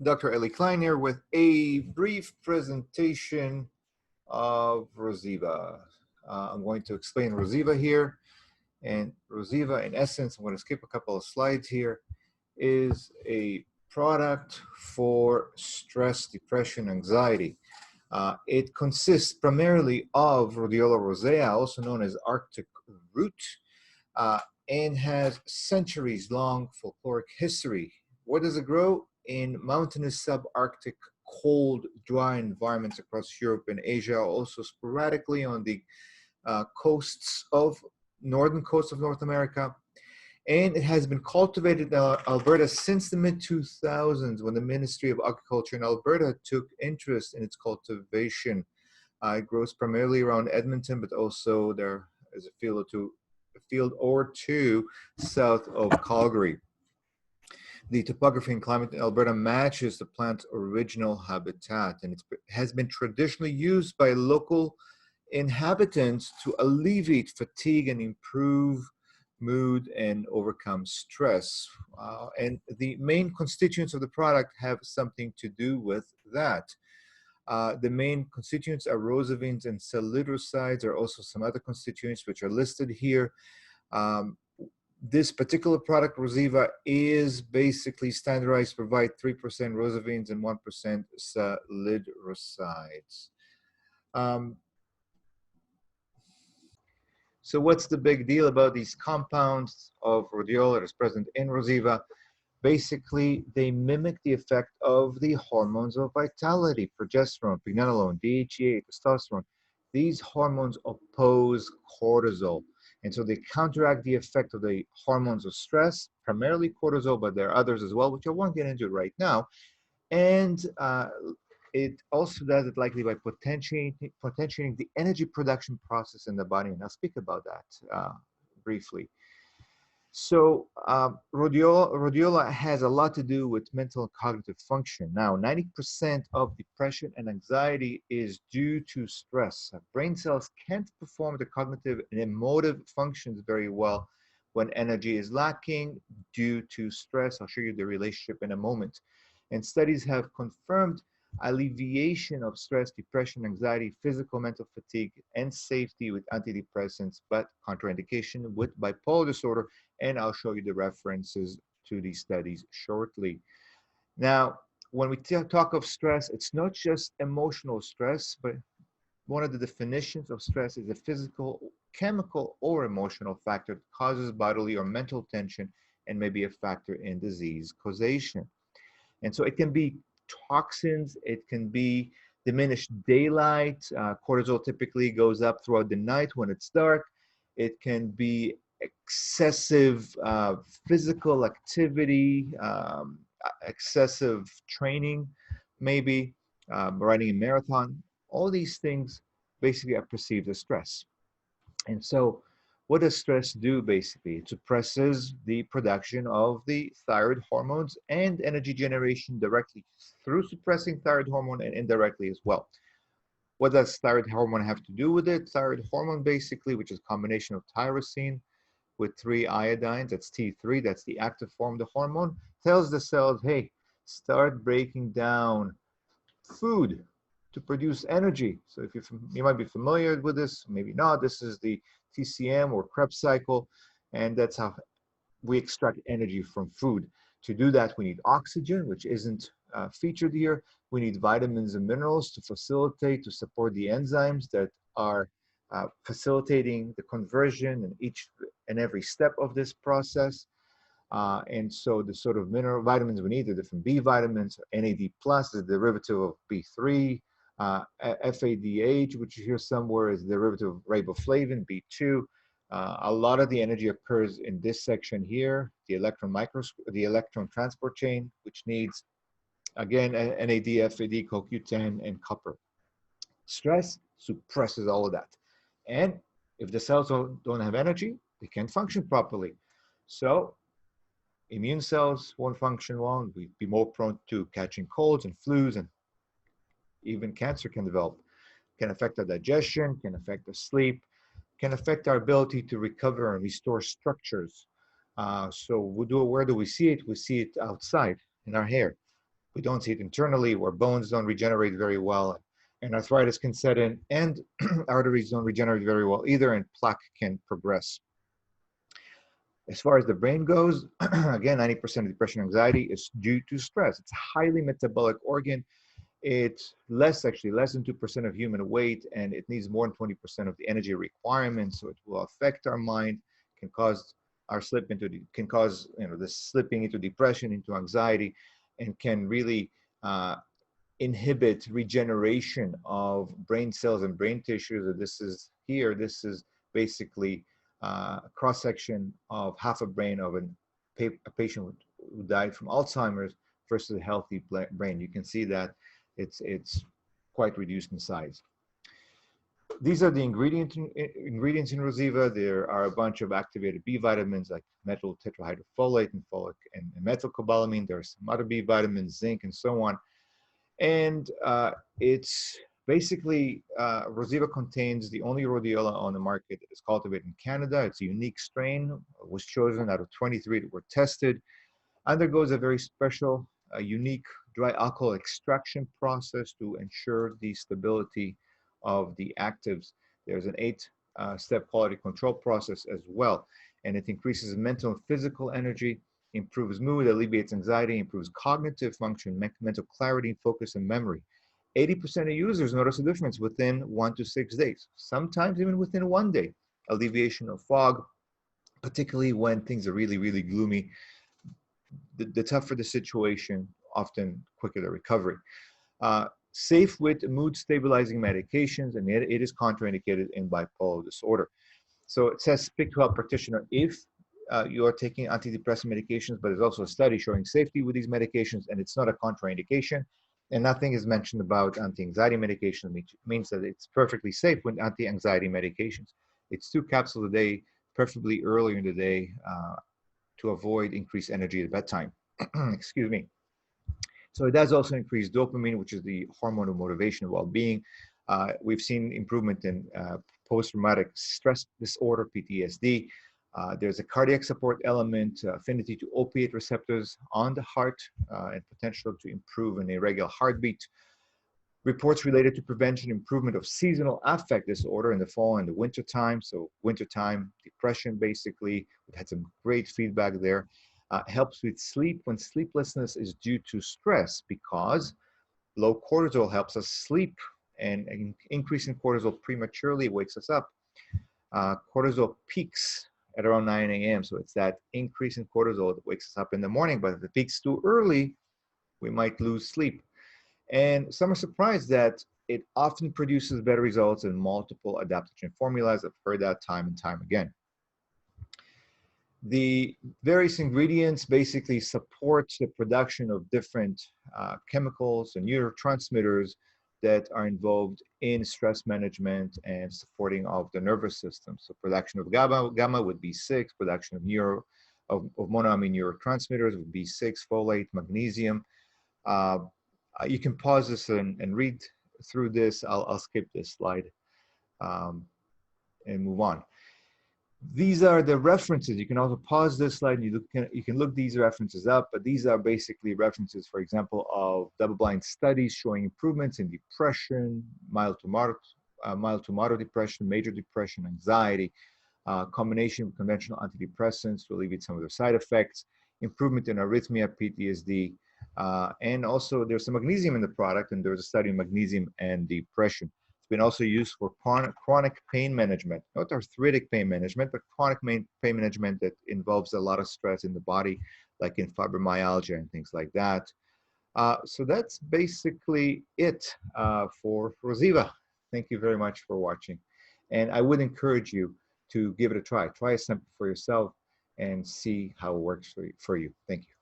Dr. Ellie Klein here with a brief presentation of Rhoziva. I'm going to explain Rhoziva here. And Rhoziva, in essence, I'm going to skip a couple of slides here, is a product for stress, depression, anxiety. It consists primarily of Rhodiola rosea, also known as Arctic root, and has centuries-long folkloric history. Where does it grow? In mountainous subarctic cold, dry environments across Europe and Asia, also sporadically on the northern coasts of North America. And it has been cultivated in Alberta since the mid-2000s, when the Ministry of Agriculture in Alberta took interest in its cultivation. It grows primarily around Edmonton, but also there is a field or two south of Calgary. The topography and climate in Alberta matches the plant's original habitat, and it has been traditionally used by local inhabitants to alleviate fatigue and improve mood and overcome stress. And the main constituents of the product have something to do with that. The main constituents are rosavines and salidrosides. There are also some other constituents which are listed here. This particular product, Rhoziva, is basically standardized to provide 3% rosavines and 1% salidrosides. So what's the big deal about these compounds of rhodiola that is present in Rhoziva? Basically, they mimic the effect of the hormones of vitality, progesterone, pregnenolone, DHEA, testosterone. These hormones oppose cortisol. And so they counteract the effect of the hormones of stress, primarily cortisol, but there are others as well, which I won't get into right now. And it also does it likely by potentiating the energy production process in the body. And I'll speak about that briefly. So rhodiola has a lot to do with mental and cognitive function. Now, 90% of depression and anxiety is due to stress. Brain cells can't perform the cognitive and emotive functions very well when energy is lacking due to stress. I'll show you the relationship in a moment. And studies have confirmed alleviation of stress, depression, anxiety, physical, mental fatigue, and safety with antidepressants, but contraindication with bipolar disorder. And I'll show you the references to these studies shortly. Now, when we talk of stress, it's not just emotional stress, but one of the definitions of stress is a physical, chemical, or emotional factor that causes bodily or mental tension and may be a factor in disease causation. And so it can be toxins, it can be diminished daylight. Cortisol typically goes up throughout the night when it's dark. It can be excessive physical activity, excessive training, maybe running a marathon. All these things basically are perceived as stress. And so what does stress do basically? It suppresses the production of the thyroid hormones and energy generation directly through suppressing thyroid hormone and indirectly as well. What does thyroid hormone have to do with it? Thyroid hormone basically, which is a combination of tyrosine with 3 iodines, that's T3, that's the active form of the hormone, tells the cells, hey, start breaking down food to produce energy. So if you might be familiar with this, maybe not, this is the TCM or Krebs cycle, and that's how we extract energy from food. To do that, we need oxygen, which isn't featured here. We need vitamins and minerals to facilitate, to support the enzymes that are facilitating the conversion in each and every step of this process. And so the sort of mineral vitamins we need are different B vitamins. NAD plus is a derivative of B3. FADH, which is here somewhere, is a derivative of riboflavin, B2. A lot of the energy occurs in this section here, the electron transport chain, which needs, again, NAD, FAD, CoQ10, and copper. Stress suppresses all of that. And if the cells don't have energy, they can't function properly. So immune cells won't function well. We'd be more prone to catching colds and flus, and even cancer can develop. Can affect our digestion, can affect our sleep, can affect our ability to recover and restore structures. So where do we see it? We see it outside in our hair. We don't see it internally, where bones don't regenerate very well, and arthritis can set in, and arteries don't regenerate very well either, and plaque can progress. As far as the brain goes, again, 90% of depression and anxiety is due to stress. It's a highly metabolic organ. It's actually less than 2% of human weight, and it needs more than 20% of the energy requirements. So it will affect our mind, can cause our this slipping into depression, into anxiety, and can really inhibit regeneration of brain cells and brain tissues. And this is basically a cross-section of half a brain of a patient who died from Alzheimer's versus a healthy brain. You can see that it's quite reduced in size. These are the ingredients in Rhoziva. There are a bunch of activated B vitamins like methyl tetrahydrofolate and folic and methylcobalamin. There are some other B vitamins, zinc, and so on. And it's basically, Rhoziva contains the only rhodiola on the market that is cultivated in Canada. It's a unique strain. It was chosen out of 23 that were tested. Undergoes a very special, unique dry alcohol extraction process to ensure the stability of the actives. There's an 8-step quality control process as well. And it increases mental and physical energy, improves mood, alleviates anxiety, improves cognitive function, mental clarity, focus, and memory. 80% of users notice a difference within 1 to 6 days, sometimes even within 1 day. Alleviation of fog, particularly when things are really, really gloomy. The tougher the situation, often quicker the recovery. Safe with mood stabilizing medications, and it is contraindicated in bipolar disorder. So it says speak to a practitioner if you are taking antidepressant medications, but there's also a study showing safety with these medications, and it's not a contraindication. And nothing is mentioned about anti-anxiety medication, which means that it's perfectly safe with anti-anxiety medications. It's 2 capsules a day, preferably earlier in the day, to avoid increased energy at bedtime. Excuse me. So it does also increase dopamine, which is the hormone of motivation and well-being. We've seen improvement in post-traumatic stress disorder, PTSD. There's a cardiac support element, affinity to opiate receptors on the heart, and potential to improve an irregular heartbeat. Reports related to prevention, improvement of seasonal affect disorder in the fall and the winter time. So wintertime depression, basically. We've had some great feedback there. Helps with sleep when sleeplessness is due to stress, because low cortisol helps us sleep, and increasing cortisol prematurely wakes us up. Cortisol peaks at around 9 a.m. So it's that increase in cortisol that wakes us up in the morning, but if it peaks too early, we might lose sleep. And some are surprised that it often produces better results in multiple adaptogen formulas. I've heard that time and time again. The various ingredients basically support the production of different chemicals and neurotransmitters that are involved in stress management and supporting of the nervous system. So production of gamma with B6, production of monoamine neurotransmitters with B6, folate, magnesium. You can pause this and read through this. I'll skip this slide and move on. These are the references. You can also pause this slide and you can look these references up, but these are basically references, for example, of double-blind studies showing improvements in depression, mild to moderate depression, major depression, anxiety, combination with conventional antidepressants to alleviate some of their side effects, improvement in arrhythmia, PTSD, and also there's some magnesium in the product, and there's a study in magnesium and depression. It's been also used for chronic pain management, not arthritic pain management, but chronic pain management that involves a lot of stress in the body, like in fibromyalgia and things like that. So that's basically it for Rhoziva. Thank you very much for watching. And I would encourage you to give it a try. Try a sample for yourself and see how it works for you. Thank you.